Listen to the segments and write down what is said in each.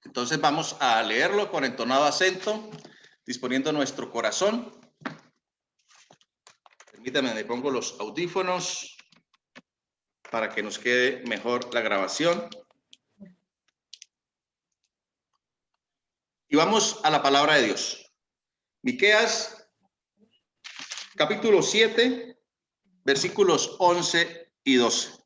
Entonces vamos a leerlo con entonado acento, disponiendo nuestro corazón. Permítame, me pongo los audífonos para que nos quede mejor la grabación. Y vamos a la palabra de Dios. Miqueas, capítulo 7, versículos 11 y 12.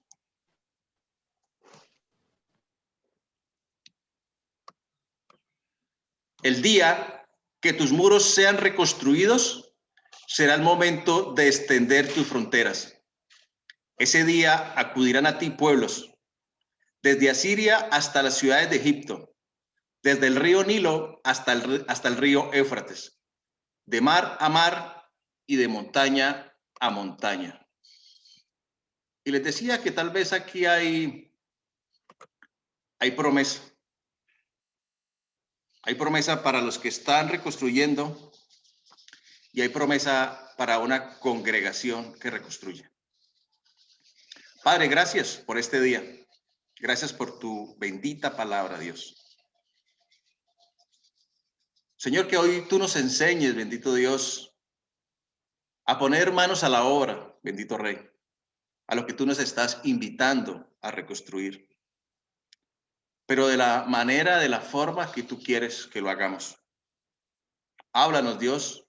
El día que tus muros sean reconstruidos, será el momento de extender tus fronteras. Ese día acudirán a ti pueblos, desde Asiria hasta las ciudades de Egipto, desde el río Nilo hasta el río Éufrates, de mar a mar y de montaña a montaña. Y les decía que tal vez aquí hay promesa. Hay promesa para los que están reconstruyendo y hay promesa para una congregación que reconstruye. Padre, gracias por este día. Gracias por tu bendita palabra, Dios. Señor, que hoy tú nos enseñes, bendito Dios, a poner manos a la obra, bendito Rey, a lo que tú nos estás invitando a reconstruir, pero de la manera, de la forma que tú quieres que lo hagamos. Háblanos, Dios.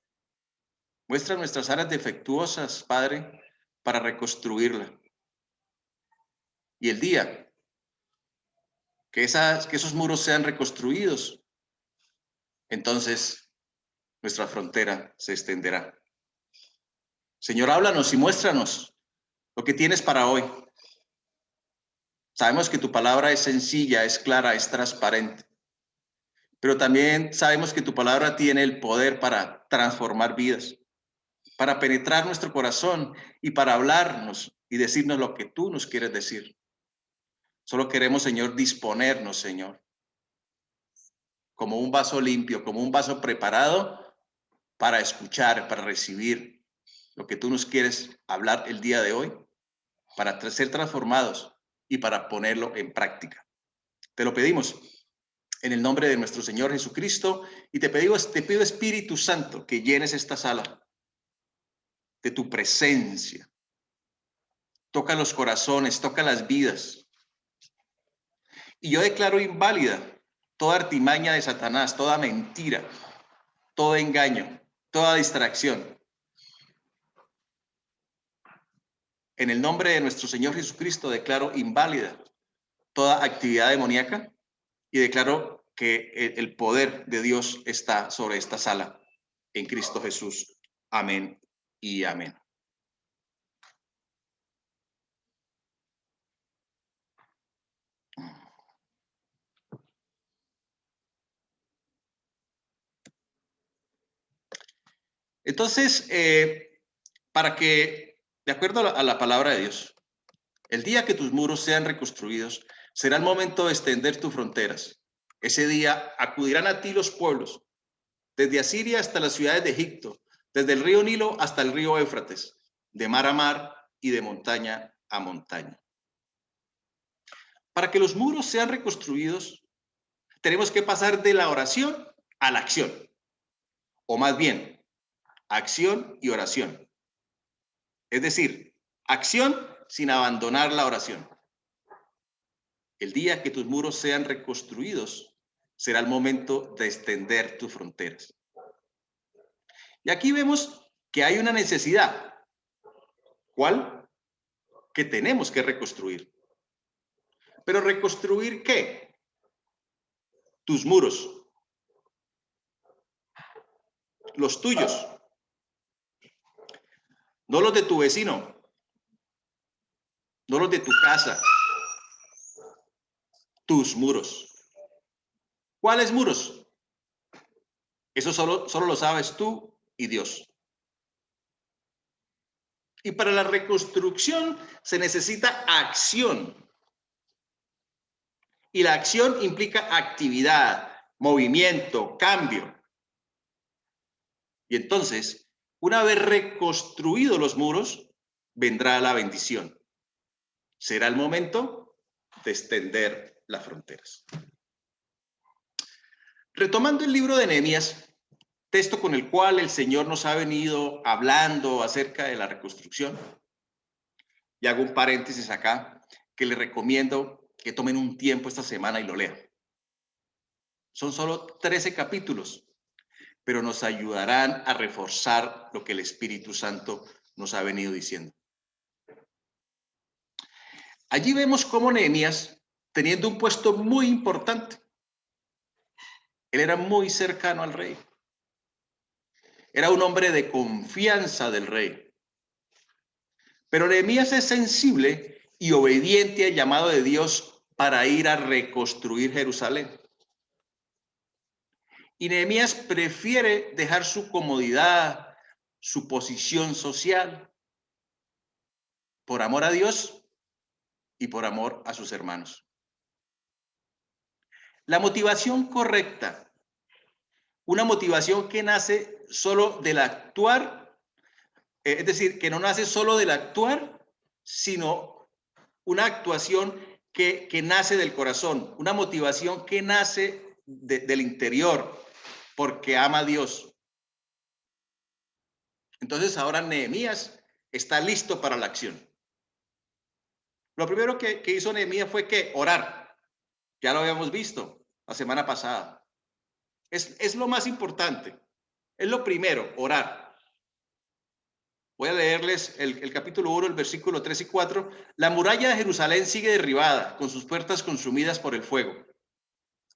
Muestra nuestras áreas defectuosas, Padre, para reconstruirla. Y el día que esos muros sean reconstruidos, entonces nuestra frontera se extenderá. Señor, háblanos y muéstranos lo que tienes para hoy. Sabemos que tu palabra es sencilla, es clara, es transparente, pero también sabemos que tu palabra tiene el poder para transformar vidas, para penetrar nuestro corazón y para hablarnos y decirnos lo que tú nos quieres decir. Solo queremos, Señor, disponernos, Señor, como un vaso limpio, como un vaso preparado para escuchar, para recibir lo que tú nos quieres hablar el día de hoy, para ser transformados y para ponerlo en práctica. Te lo pedimos en el nombre de nuestro Señor Jesucristo y te pido, Espíritu Santo, que llenes esta sala de tu presencia. Toca los corazones, toca las vidas. Y yo declaro inválida toda artimaña de Satanás, toda mentira, todo engaño, toda distracción. En el nombre de nuestro Señor Jesucristo declaro inválida toda actividad demoníaca y declaro que el poder de Dios está sobre esta sala en Cristo Jesús. Amén y amén. Entonces, para que, de acuerdo a la palabra de Dios, el día que tus muros sean reconstruidos, será el momento de extender tus fronteras. Ese día acudirán a ti los pueblos, desde Asiria hasta las ciudades de Egipto, desde el río Nilo hasta el río Éufrates, de mar a mar y de montaña a montaña. Para que los muros sean reconstruidos, tenemos que pasar de la oración a la acción, o más bien, acción y oración. Es decir, acción sin abandonar la oración. El día que tus muros sean reconstruidos, será el momento de extender tus fronteras. Y aquí vemos que hay una necesidad. ¿Cuál? Que tenemos que reconstruir. ¿Pero reconstruir qué? Tus muros. Los tuyos. No los de tu vecino. No los de tu casa. Tus muros. ¿Cuáles muros? Eso solo lo sabes tú y Dios. Y para la reconstrucción se necesita acción. Y la acción implica actividad, movimiento, cambio. Y entonces, una vez reconstruidos los muros, vendrá la bendición. Será el momento de extender las fronteras. Retomando el libro de Nehemías, texto con el cual el Señor nos ha venido hablando acerca de la reconstrucción, y hago un paréntesis acá, que les recomiendo que tomen un tiempo esta semana y lo lean. Son solo 13 capítulos, pero nos ayudarán a reforzar lo que el Espíritu Santo nos ha venido diciendo. Allí vemos cómo Nehemías, teniendo un puesto muy importante, él era muy cercano al rey. Era un hombre de confianza del rey. Pero Nehemías es sensible y obediente al llamado de Dios para ir a reconstruir Jerusalén. Y Nehemías prefiere dejar su comodidad, su posición social, por amor a Dios y por amor a sus hermanos. La motivación correcta, una motivación que nace solo del actuar, es decir, que no nace solo del actuar, sino una actuación que nace del corazón, una motivación que nace del interior, porque ama a Dios. Entonces ahora Nehemías está listo para la acción. Lo primero que hizo Nehemías fue que orar. Ya lo habíamos visto la semana pasada. Es lo más importante. Es lo primero, orar. Voy a leerles el capítulo 1, el versículo 3 y 4. La muralla de Jerusalén sigue derribada, con sus puertas consumidas por el fuego.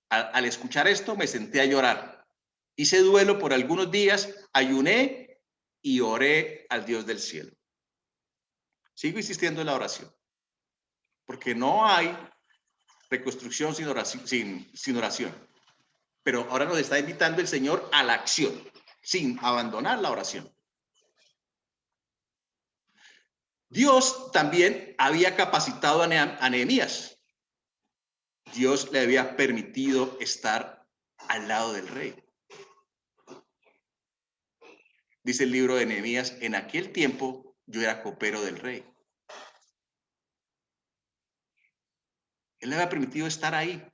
Al escuchar esto me senté a llorar. Hice duelo por algunos días, ayuné y oré al Dios del cielo. Sigo insistiendo en la oración, porque no hay reconstrucción sin oración. Pero ahora nos está invitando el Señor a la acción, sin abandonar la oración. Dios también había capacitado a Nehemías. Dios le había permitido estar al lado del rey. Dice el libro de Nehemías, en aquel tiempo yo era copero del rey. Él le había permitido estar ahí.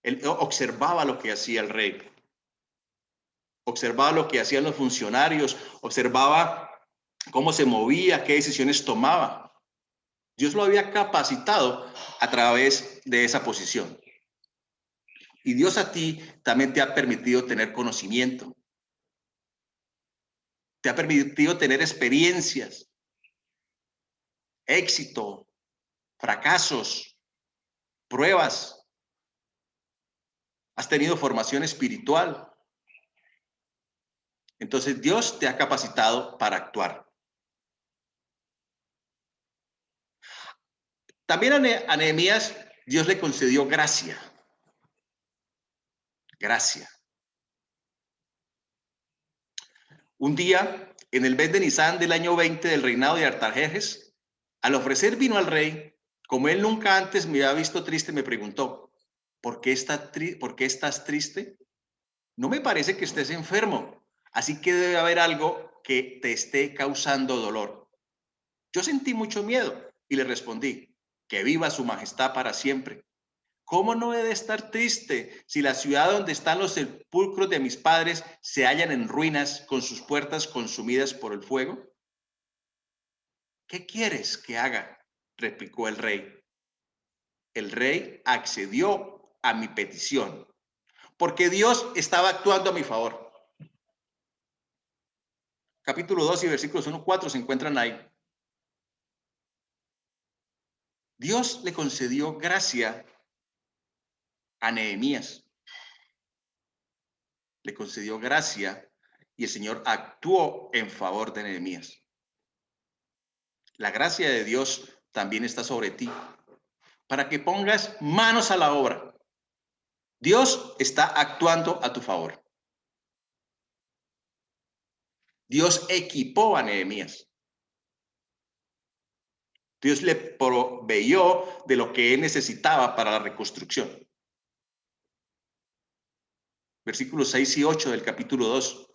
Él observaba lo que hacía el rey. Observaba lo que hacían los funcionarios. Observaba cómo se movía, qué decisiones tomaba. Dios lo había capacitado a través de esa posición. Y Dios a ti también te ha permitido tener conocimiento. Te ha permitido tener experiencias, éxito, fracasos, pruebas. Has tenido formación espiritual. Entonces Dios te ha capacitado para actuar. También a Nehemías Dios le concedió gracia. Gracia. Un día, en el mes de Nisán del año 20 del reinado de Artajerjes, al ofrecer vino al rey, como él nunca antes me había visto triste, me preguntó, ¿por qué estás triste? No me parece que estés enfermo, así que debe haber algo que te esté causando dolor. Yo sentí mucho miedo y le respondí, que viva su majestad para siempre. ¿Cómo no he de estar triste si la ciudad donde están los sepulcros de mis padres se hallan en ruinas con sus puertas consumidas por el fuego? ¿Qué quieres que haga?, replicó el rey. El rey accedió a mi petición, porque Dios estaba actuando a mi favor. Capítulo 2 y versículos 1-4 se encuentran ahí. Dios le concedió gracia a Nehemías. Le concedió gracia y el Señor actuó en favor de Nehemías. La gracia de Dios también está sobre ti, para que pongas manos a la obra. Dios está actuando a tu favor. Dios equipó a Nehemías. Dios le proveyó de lo que él necesitaba para la reconstrucción. Versículos 6 y 8 del capítulo 2.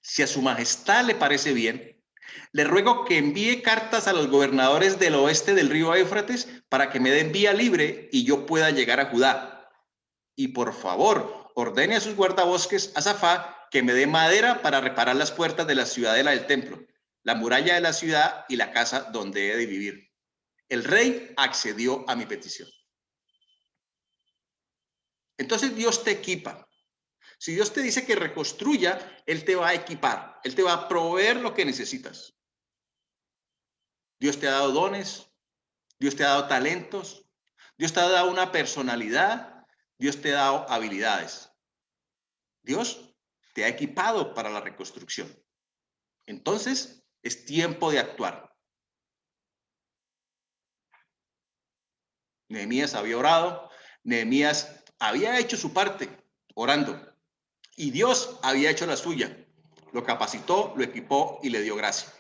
Si a su majestad le parece bien, le ruego que envíe cartas a los gobernadores del oeste del río Éufrates para que me den vía libre y yo pueda llegar a Judá. Y por favor, ordene a sus guardabosques, a Safá, que me dé madera para reparar las puertas de la ciudadela del templo, la muralla de la ciudad y la casa donde he de vivir. El rey accedió a mi petición. Entonces Dios te equipa. Si Dios te dice que reconstruya, Él te va a equipar, Él te va a proveer lo que necesitas. Dios te ha dado dones, Dios te ha dado talentos, Dios te ha dado una personalidad, Dios te ha dado habilidades. Dios te ha equipado para la reconstrucción. Entonces, es tiempo de actuar. Nehemías había orado, Nehemías había hecho su parte, orando, y Dios había hecho la suya. Lo capacitó, lo equipó y le dio gracia.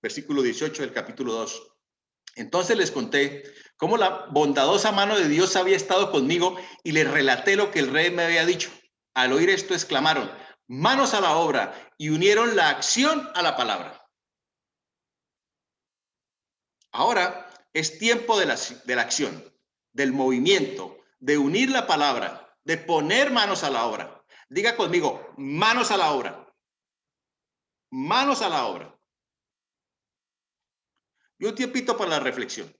Versículo 18 del capítulo 2. Entonces les conté cómo la bondadosa mano de Dios había estado conmigo y les relaté lo que el rey me había dicho. Al oír esto exclamaron, manos a la obra, y unieron la acción a la palabra. Ahora es tiempo de la acción, del movimiento, de unir la palabra, de poner manos a la obra. Diga conmigo, manos a la obra. Manos a la obra. Y un tiempito para la reflexión.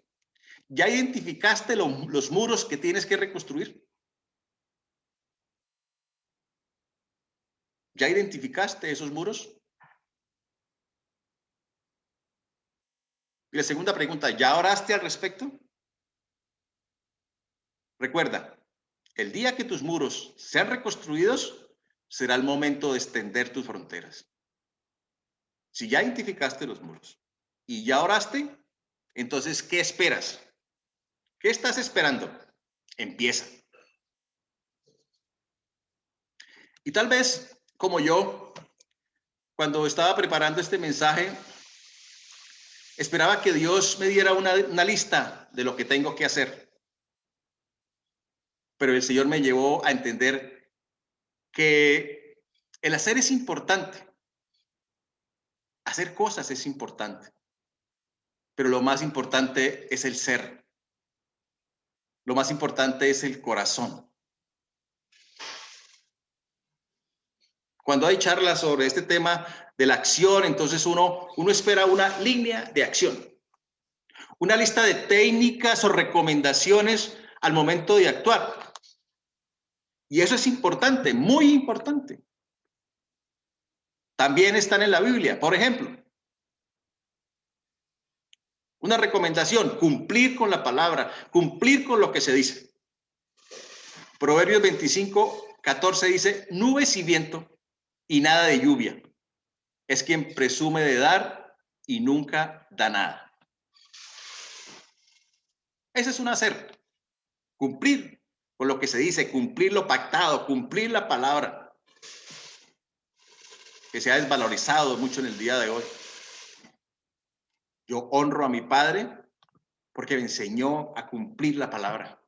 ¿Ya identificaste los muros que tienes que reconstruir? ¿Ya identificaste esos muros? Y la segunda pregunta, ¿ya oraste al respecto? Recuerda, el día que tus muros sean reconstruidos, será el momento de extender tus fronteras. Si ya identificaste los muros y ya oraste, entonces, ¿qué esperas? ¿Qué estás esperando? Empieza. Y tal vez, como yo, cuando estaba preparando este mensaje, esperaba que Dios me diera una lista de lo que tengo que hacer. Pero el Señor me llevó a entender que el hacer es importante. Hacer cosas es importante. Pero lo más importante es el ser. Lo más importante es el corazón. Cuando hay charlas sobre este tema de la acción, entonces uno espera una línea de acción. Una lista de técnicas o recomendaciones al momento de actuar. Y eso es importante, muy importante. También están en la Biblia. Por ejemplo, una recomendación, cumplir con la palabra, cumplir con lo que se dice. Proverbios 25:14 dice, nubes y viento y nada de lluvia. Es quien presume de dar y nunca da nada. Ese es un hacer. Cumplir con lo que se dice, cumplir lo pactado, cumplir la palabra. Que se ha desvalorizado mucho en el día de hoy. Yo honro a mi padre porque me enseñó a cumplir la palabra.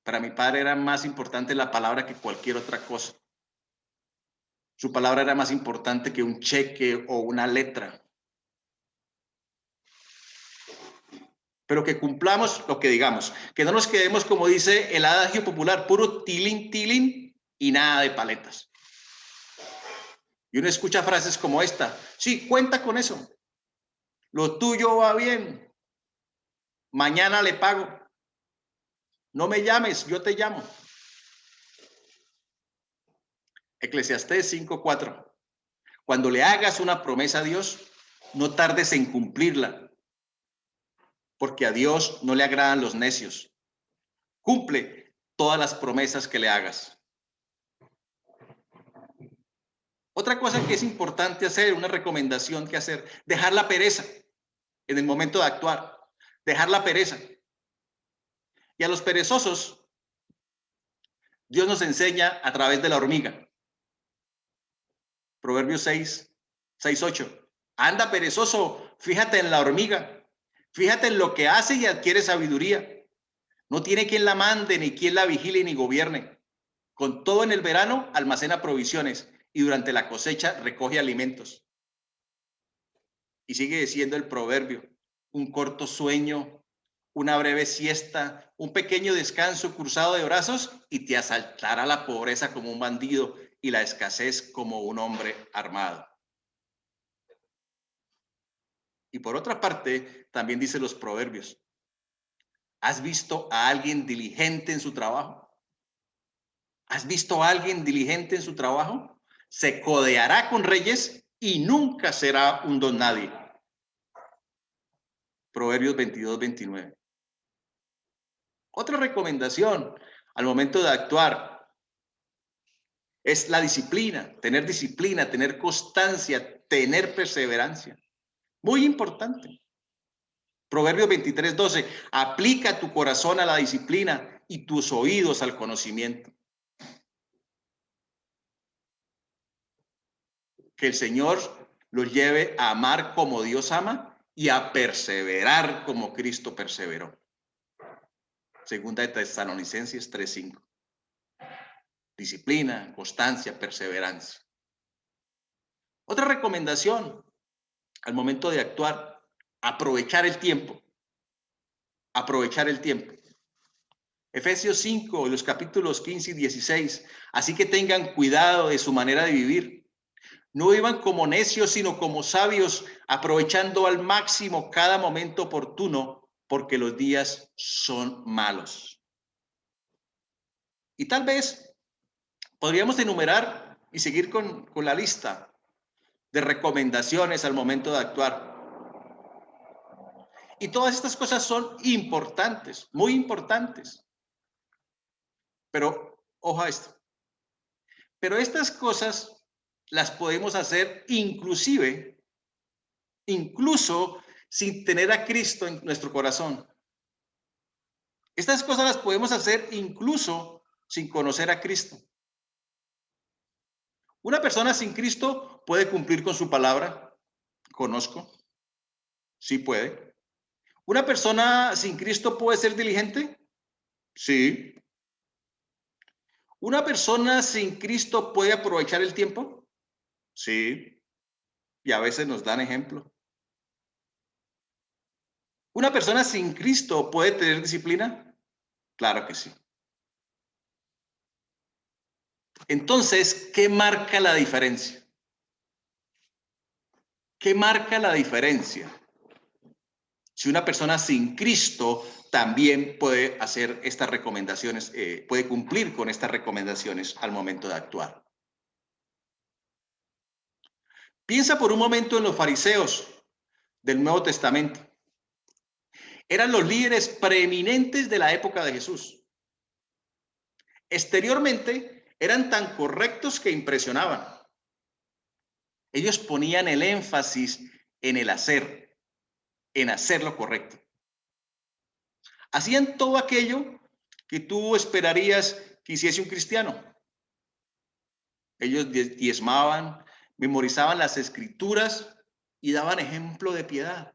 Para mi padre era más importante la palabra que cualquier otra cosa. Su palabra era más importante que un cheque o una letra. Pero que cumplamos lo que digamos, que no nos quedemos, como dice el adagio popular, puro tilín, tilín y nada de paletas. Y uno escucha frases como esta, sí, cuenta con eso, lo tuyo va bien, mañana le pago, no me llames, yo te llamo. Eclesiastés 5:4. Cuando le hagas una promesa a Dios, no tardes en cumplirla, porque a Dios no le agradan los necios. Cumple todas las promesas que le hagas. Otra cosa que es importante hacer, una recomendación que hacer, dejar la pereza en el momento de actuar, dejar la pereza. Y a los perezosos, Dios nos enseña a través de la hormiga. Proverbios 6:8. Anda perezoso, fíjate en la hormiga, fíjate en lo que hace y adquiere sabiduría. No tiene quien la mande, ni quien la vigile, ni gobierne. Con todo en el verano almacena provisiones y durante la cosecha recoge alimentos. Y sigue diciendo el proverbio, un corto sueño una breve siesta, un pequeño descanso cruzado de brazos y te asaltará la pobreza como un bandido y la escasez como un hombre armado. Y por otra parte, también dice los proverbios, ¿has visto a alguien diligente en su trabajo? ¿Has visto a alguien diligente en su trabajo? Se codeará con reyes y nunca será un don nadie. Proverbios 22-29. Otra recomendación al momento de actuar es la disciplina, tener constancia, tener perseverancia. Muy importante. Proverbios 23:12, aplica tu corazón a la disciplina y tus oídos al conocimiento. Que el Señor los lleve a amar como Dios ama y a perseverar como Cristo perseveró. Segunda de Tesalonicenses 3:5. Disciplina, constancia, perseverancia. Otra recomendación al momento de actuar, aprovechar el tiempo. Aprovechar el tiempo. Efesios 5, los capítulos 15 y 16. Así que tengan cuidado de su manera de vivir. No vivan como necios, sino como sabios, aprovechando al máximo cada momento oportuno, porque los días son malos. Y tal vez podríamos enumerar y seguir con la lista de recomendaciones al momento de actuar. Y todas estas cosas son importantes, muy importantes. Pero, ojo a esto. Pero estas cosas las podemos hacer incluso sin tener a Cristo en nuestro corazón. Estas cosas las podemos hacer incluso sin conocer a Cristo. Una persona sin Cristo puede cumplir con su palabra. Conozco. Sí puede. ¿Una persona sin Cristo puede ser diligente? Sí. ¿Una persona sin Cristo puede aprovechar el tiempo? Sí. Y a veces nos dan ejemplo. ¿Una persona sin Cristo puede tener disciplina? Claro que sí. Entonces, ¿qué marca la diferencia? ¿Qué marca la diferencia? Si una persona sin Cristo también puede hacer estas recomendaciones, puede cumplir con estas recomendaciones al momento de actuar. Piensa por un momento en los fariseos del Nuevo Testamento. Eran los líderes preeminentes de la época de Jesús. Exteriormente eran tan correctos que impresionaban. Ellos ponían el énfasis en el hacer, en hacer lo correcto. Hacían todo aquello que tú esperarías que hiciese un cristiano. Ellos diezmaban, memorizaban las escrituras y daban ejemplo de piedad.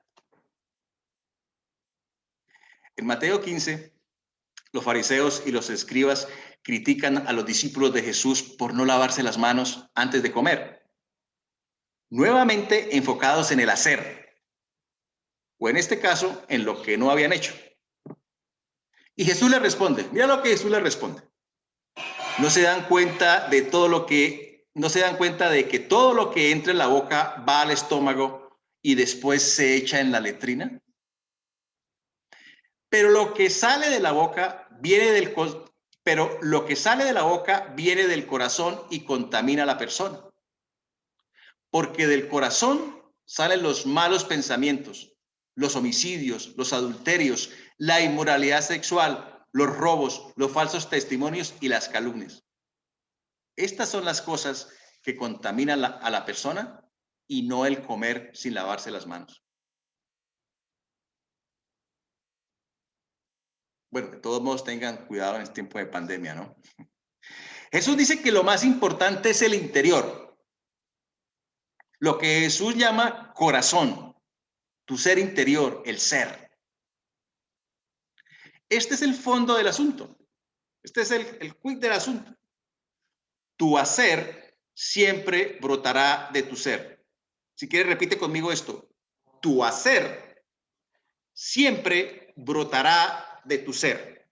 En Mateo 15, los fariseos y los escribas critican a los discípulos de Jesús por no lavarse las manos antes de comer. Nuevamente enfocados en el hacer, o en este caso, en lo que no habían hecho. Y Jesús le responde, mira lo que Jesús le responde. No se dan cuenta de que todo lo que entra en la boca va al estómago y después se echa en la letrina. Pero lo que sale de la boca viene del corazón y contamina a la persona. Porque del corazón salen los malos pensamientos, los homicidios, los adulterios, la inmoralidad sexual, los robos, los falsos testimonios y las calumnias. Estas son las cosas que contaminan a la persona y no el comer sin lavarse las manos. Bueno, de todos modos tengan cuidado en este tiempo de pandemia, ¿no? Jesús dice que lo más importante es el interior. Lo que Jesús llama corazón, tu ser interior, el ser. Este es el fondo del asunto. Este es el quid del asunto. Tu hacer siempre brotará de tu ser. Si quieres, repite conmigo esto. Tu hacer siempre brotará de tu ser.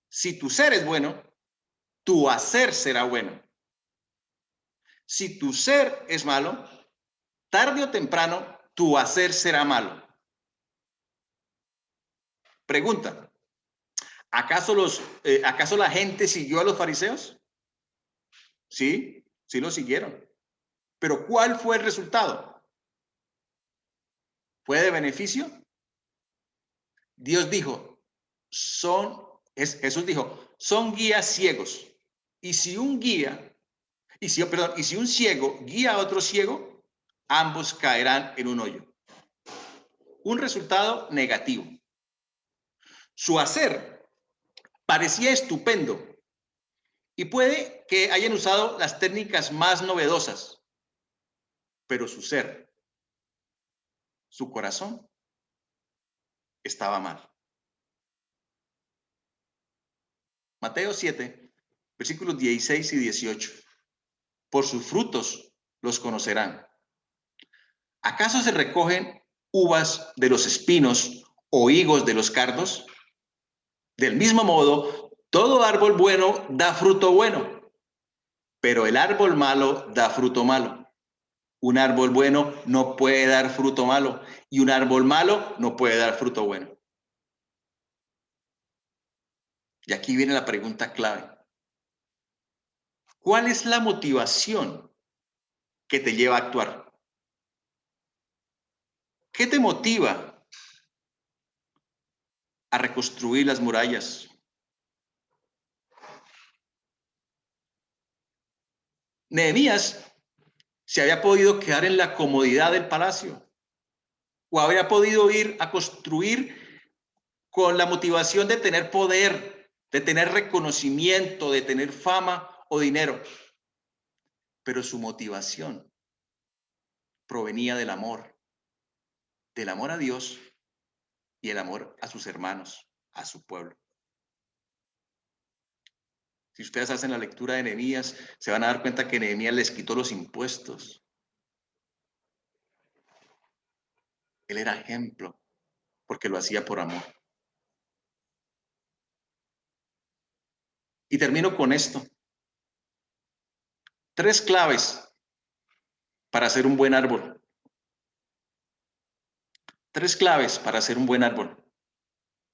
Si tu ser es bueno, tu hacer será bueno. Si tu ser es malo, tarde o temprano, tu hacer será malo. Pregunta, ¿acaso la gente siguió a los fariseos? Sí, sí lo siguieron. Pero ¿cuál fue el resultado? ¿Fue de beneficio? Dios dijo, Jesús dijo, son guías ciegos. Y si un ciego guía a otro ciego, ambos caerán en un hoyo. Un resultado negativo. Su hacer parecía estupendo y puede que hayan usado las técnicas más novedosas, pero su ser, su corazón, estaba mal. Mateo 7, versículos 16 y 18. Por sus frutos los conocerán. ¿Acaso se recogen uvas de los espinos o higos de los cardos? Del mismo modo, todo árbol bueno da fruto bueno, pero el árbol malo da fruto malo. Un árbol bueno no puede dar fruto malo y un árbol malo no puede dar fruto bueno. Y aquí viene la pregunta clave. ¿Cuál es la motivación que te lleva a actuar? ¿Qué te motiva a reconstruir las murallas? Nehemías se había podido quedar en la comodidad del palacio o habría podido ir a construir con la motivación de tener poder, de tener reconocimiento, de tener fama o dinero. Pero su motivación provenía del amor a Dios y el amor a sus hermanos, a su pueblo. Si ustedes hacen la lectura de Nehemías, se van a dar cuenta que Nehemías les quitó los impuestos. Él era ejemplo porque lo hacía por amor. Y termino con esto. 3 claves para hacer un buen árbol. 3 claves para hacer un buen árbol.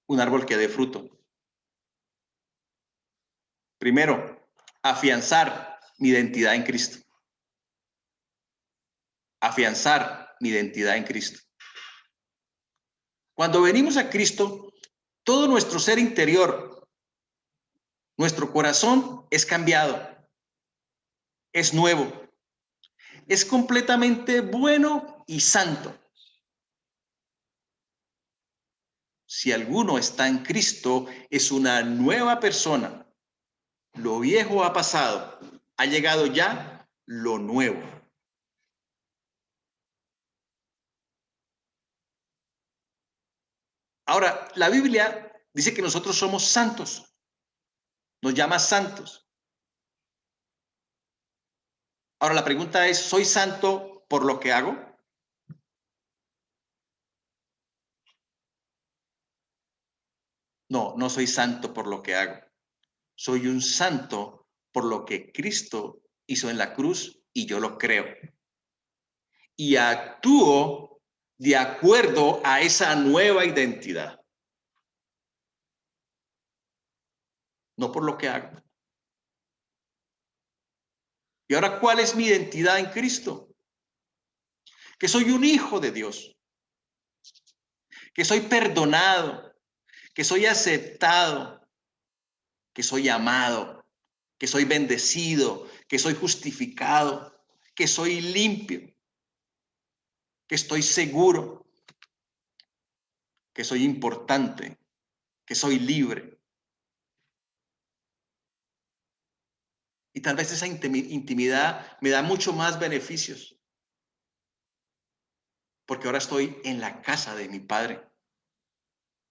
Un árbol que dé fruto. Primero, afianzar mi identidad en Cristo. Afianzar mi identidad en Cristo. Cuando venimos a Cristo, todo nuestro ser interior, nuestro corazón es cambiado, es nuevo, es completamente bueno y santo. Si alguno está en Cristo, es una nueva persona. Lo viejo ha pasado, ha llegado ya lo nuevo. Ahora, la Biblia dice que nosotros somos santos, nos llama santos. Ahora, la pregunta es, ¿soy santo por lo que hago? No, no soy santo por lo que hago. Soy un santo por lo que Cristo hizo en la cruz y yo lo creo. Y actúo de acuerdo a esa nueva identidad. No por lo que hago. Y ahora, ¿cuál es mi identidad en Cristo? Que soy un hijo de Dios. Que soy perdonado. Que soy aceptado. Que soy amado. Que soy bendecido. Que soy justificado. Que soy limpio. Que estoy seguro. Que soy importante. Que soy libre. Y tal vez esa intimidad me da mucho más beneficios. Porque ahora estoy en la casa de mi Padre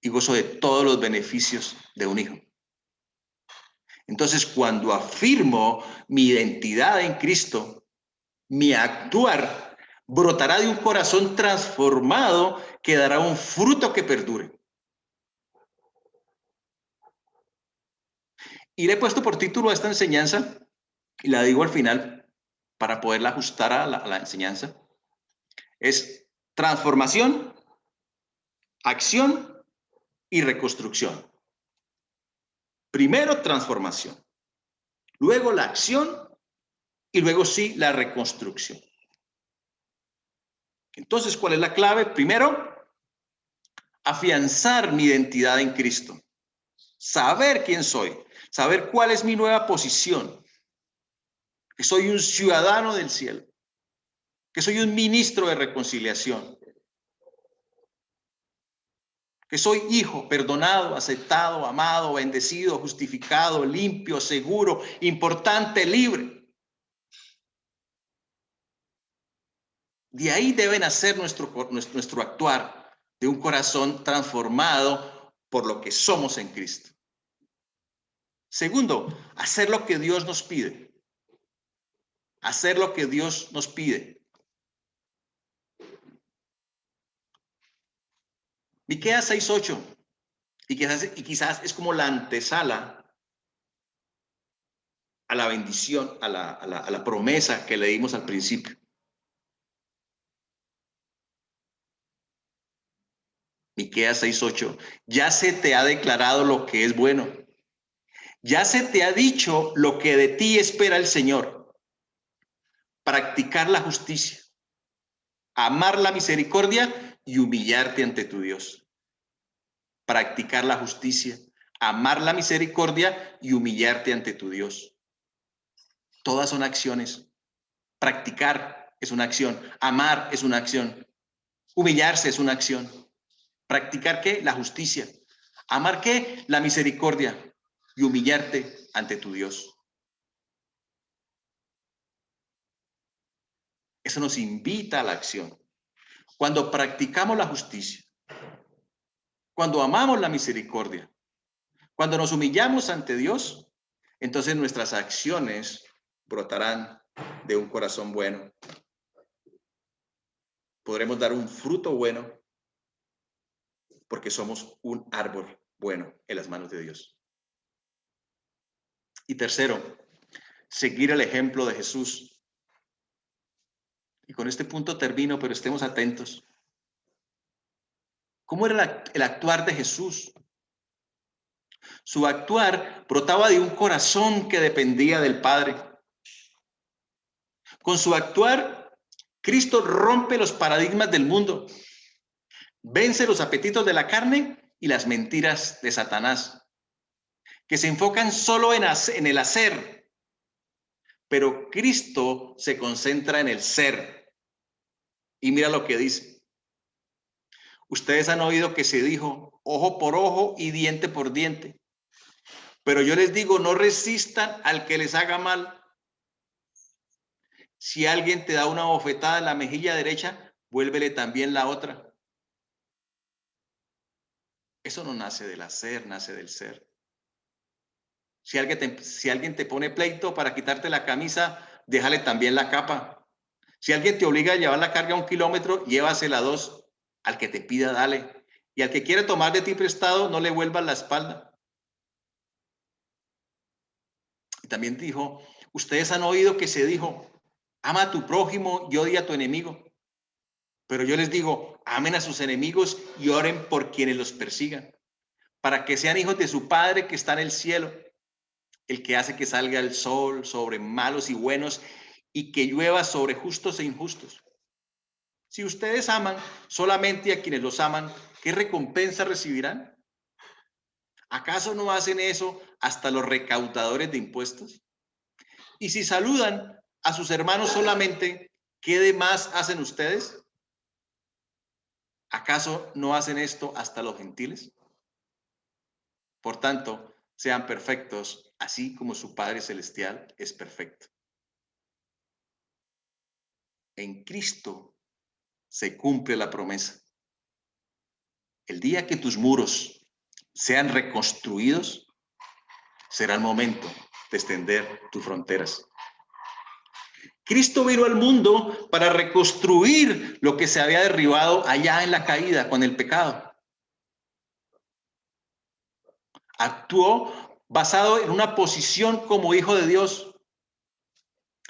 y gozo de todos los beneficios de un hijo. Entonces, cuando afirmo mi identidad en Cristo, mi actuar brotará de un corazón transformado que dará un fruto que perdure. Y le he puesto por título a esta enseñanza, y la digo al final, para poderla ajustar a la enseñanza, es transformación, acción y reconstrucción. Primero transformación, luego la acción y luego sí la reconstrucción. Entonces, ¿cuál es la clave? Primero, afianzar mi identidad en Cristo, saber quién soy, saber cuál es mi nueva posición, que soy un ciudadano del cielo, que soy un ministro de reconciliación, que soy hijo, perdonado, aceptado, amado, bendecido, justificado, limpio, seguro, importante, libre. De ahí debe nacer nuestro actuar, de un corazón transformado por lo que somos en Cristo. Segundo, hacer lo que Dios nos pide. Hacer lo que Dios nos pide. Miqueas 6:8, y quizás es como la antesala a la bendición, a la promesa que leímos al principio. Miqueas 6:8, ya se te ha declarado lo que es bueno. Ya se te ha dicho lo que de ti espera el Señor. Practicar la justicia, amar la misericordia y humillarte ante tu Dios. Practicar la justicia, amar la misericordia y humillarte ante tu Dios. Todas son acciones. Practicar es una acción, amar es una acción, humillarse es una acción. ¿Practicar qué? La justicia. ¿Amar qué? La misericordia y humillarte ante tu Dios. Eso nos invita a la acción. Cuando practicamos la justicia, cuando amamos la misericordia, cuando nos humillamos ante Dios, entonces nuestras acciones brotarán de un corazón bueno. Podremos dar un fruto bueno porque somos un árbol bueno en las manos de Dios. Y tercero, seguir el ejemplo de Jesús. Y con este punto termino, pero estemos atentos. ¿Cómo era el actuar de Jesús? Su actuar brotaba de un corazón que dependía del Padre. Con su actuar, Cristo rompe los paradigmas del mundo, vence los apetitos de la carne y las mentiras de Satanás, que se enfocan solo en el hacer, pero Cristo se concentra en el ser. Y mira lo que dice. Ustedes han oído que se dijo ojo por ojo y diente por diente, pero yo les digo, no resistan al que les haga mal. Si alguien te da una bofetada en la mejilla derecha, vuélvele también la otra. Eso no nace del hacer, nace del ser. Si alguien te pone pleito para quitarte la camisa, déjale también la capa. Si alguien te obliga a llevar la carga 1 kilómetro, llévasela 2. Al que te pida, dale. Y al que quiere tomar de ti prestado, no le vuelvas la espalda. Y también dijo, ustedes han oído que se dijo, ama a tu prójimo y odia a tu enemigo. Pero yo les digo, amen a sus enemigos y oren por quienes los persigan, para que sean hijos de su Padre que está en el cielo, el que hace que salga el sol sobre malos y buenos y que llueva sobre justos e injustos. Si ustedes aman solamente a quienes los aman, ¿qué recompensa recibirán? ¿Acaso no hacen eso hasta los recaudadores de impuestos? Y si saludan a sus hermanos solamente, ¿qué demás hacen ustedes? ¿Acaso no hacen esto hasta los gentiles? Por tanto, sean perfectos, así como su Padre Celestial es perfecto. En Cristo se cumple la promesa. El día que tus muros sean reconstruidos, será el momento de extender tus fronteras. Cristo vino al mundo para reconstruir lo que se había derribado allá en la caída con el pecado. Actuó basado en una posición como hijo de Dios.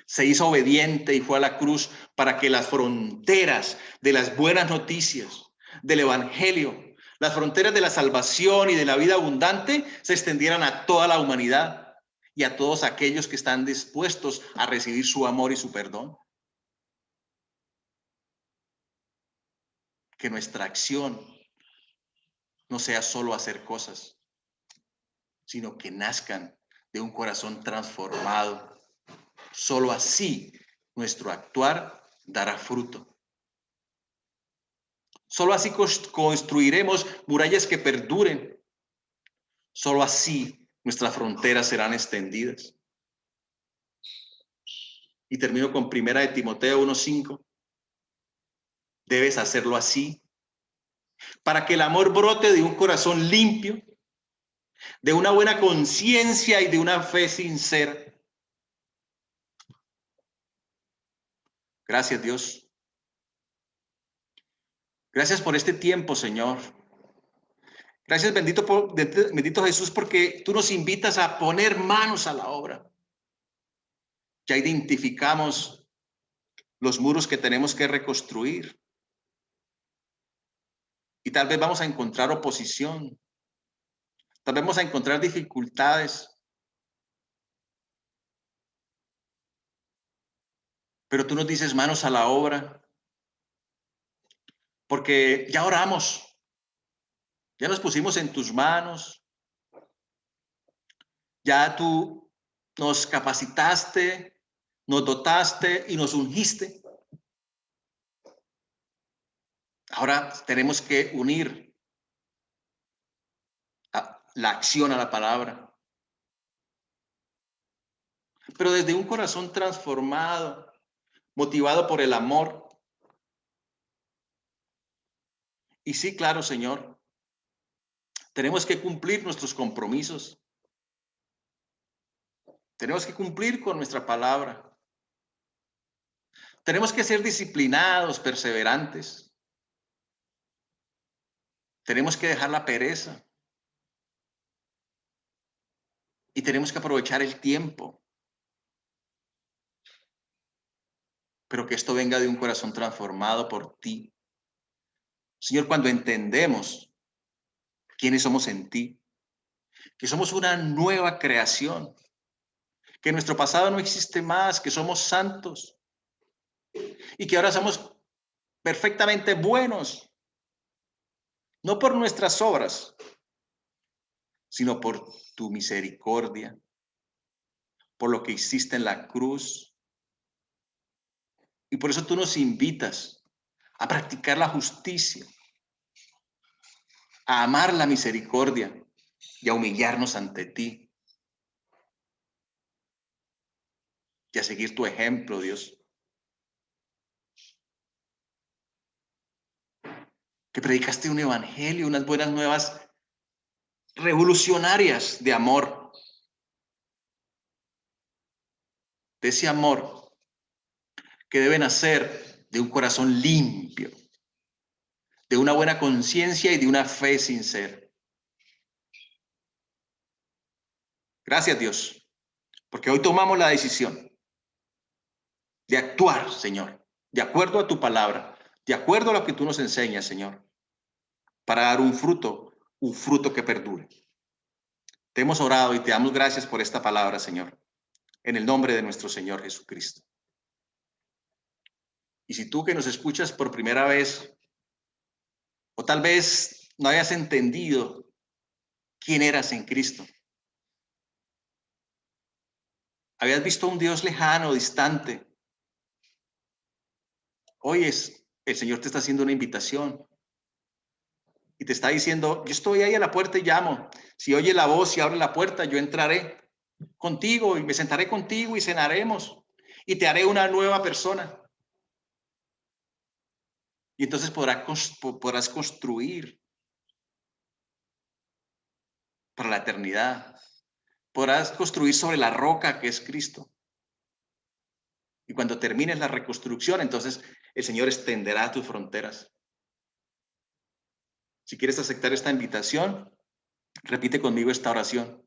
Se hizo obediente y fue a la cruz para que las fronteras de las buenas noticias, del evangelio, las fronteras de la salvación y de la vida abundante se extendieran a toda la humanidad y a todos aquellos que están dispuestos a recibir su amor y su perdón. Que nuestra acción no sea solo hacer cosas, sino que nazcan de un corazón transformado. Solo así nuestro actuar dará fruto. Solo así construiremos murallas que perduren. Solo así nuestras fronteras serán extendidas. Y termino con 1 de Timoteo 1:5. Debes hacerlo así, para que el amor brote de un corazón limpio, de una buena conciencia y de una fe sincera. Gracias, Dios. Gracias por este tiempo, Señor. Gracias, bendito Jesús, porque tú nos invitas a poner manos a la obra. Ya identificamos los muros que tenemos que reconstruir. Y tal vez vamos a encontrar oposición. Tal vez vamos a encontrar dificultades. Pero tú nos dices manos a la obra. Porque ya oramos. Ya nos pusimos en tus manos. Ya tú nos capacitaste, nos dotaste y nos ungiste. Ahora tenemos que unir la acción a la palabra. Pero desde un corazón transformado, motivado por el amor. Y sí, claro, Señor, tenemos que cumplir nuestros compromisos. Tenemos que cumplir con nuestra palabra. Tenemos que ser disciplinados, perseverantes. Tenemos que dejar la pereza. Y tenemos que aprovechar el tiempo. Pero que esto venga de un corazón transformado por ti. Señor, cuando entendemos quiénes somos en ti, que somos una nueva creación, que nuestro pasado no existe más, que somos santos y que ahora somos perfectamente buenos, no por nuestras obras, sino por tu misericordia, por lo que hiciste en la cruz. Y por eso tú nos invitas a practicar la justicia, a amar la misericordia y a humillarnos ante ti. Y a seguir tu ejemplo, Dios. Que predicaste un evangelio, unas buenas nuevas revolucionarias de amor. De ese amor que debe nacer de un corazón limpio, de una buena conciencia y de una fe sincera. Gracias, Dios, porque hoy tomamos la decisión de actuar, Señor, de acuerdo a tu palabra, de acuerdo a lo que tú nos enseñas, Señor, para dar un fruto que perdure. Te hemos orado y te damos gracias por esta palabra, Señor, en el nombre de nuestro Señor Jesucristo. Y si tú que nos escuchas por primera vez, o tal vez no hayas entendido quién eras en Cristo, habías visto a un Dios lejano, distante, hoy el Señor te está haciendo una invitación y te está diciendo, yo estoy ahí a la puerta y llamo. Si oye la voz y abre la puerta, yo entraré contigo y me sentaré contigo y cenaremos y te haré una nueva persona. Y entonces podrás construir para la eternidad. Podrás construir sobre la roca que es Cristo. Y cuando termines la reconstrucción, entonces el Señor extenderá tus fronteras. Si quieres aceptar esta invitación, repite conmigo esta oración.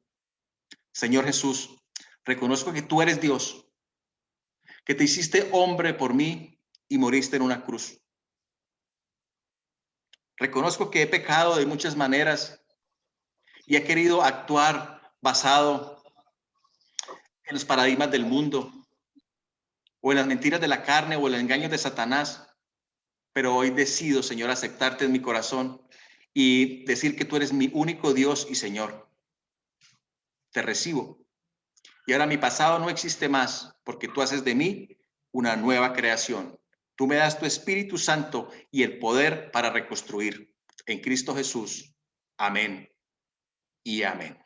Señor Jesús, reconozco que tú eres Dios, que te hiciste hombre por mí y moriste en una cruz. Reconozco que he pecado de muchas maneras y he querido actuar basado en los paradigmas del mundo o en las mentiras de la carne o en los engaños de Satanás. Pero hoy decido, Señor, aceptarte en mi corazón y decir que tú eres mi único Dios y Señor. Te recibo. Y ahora mi pasado no existe más porque tú haces de mí una nueva creación. Tú me das tu Espíritu Santo y el poder para reconstruir. En Cristo Jesús. Amén y amén.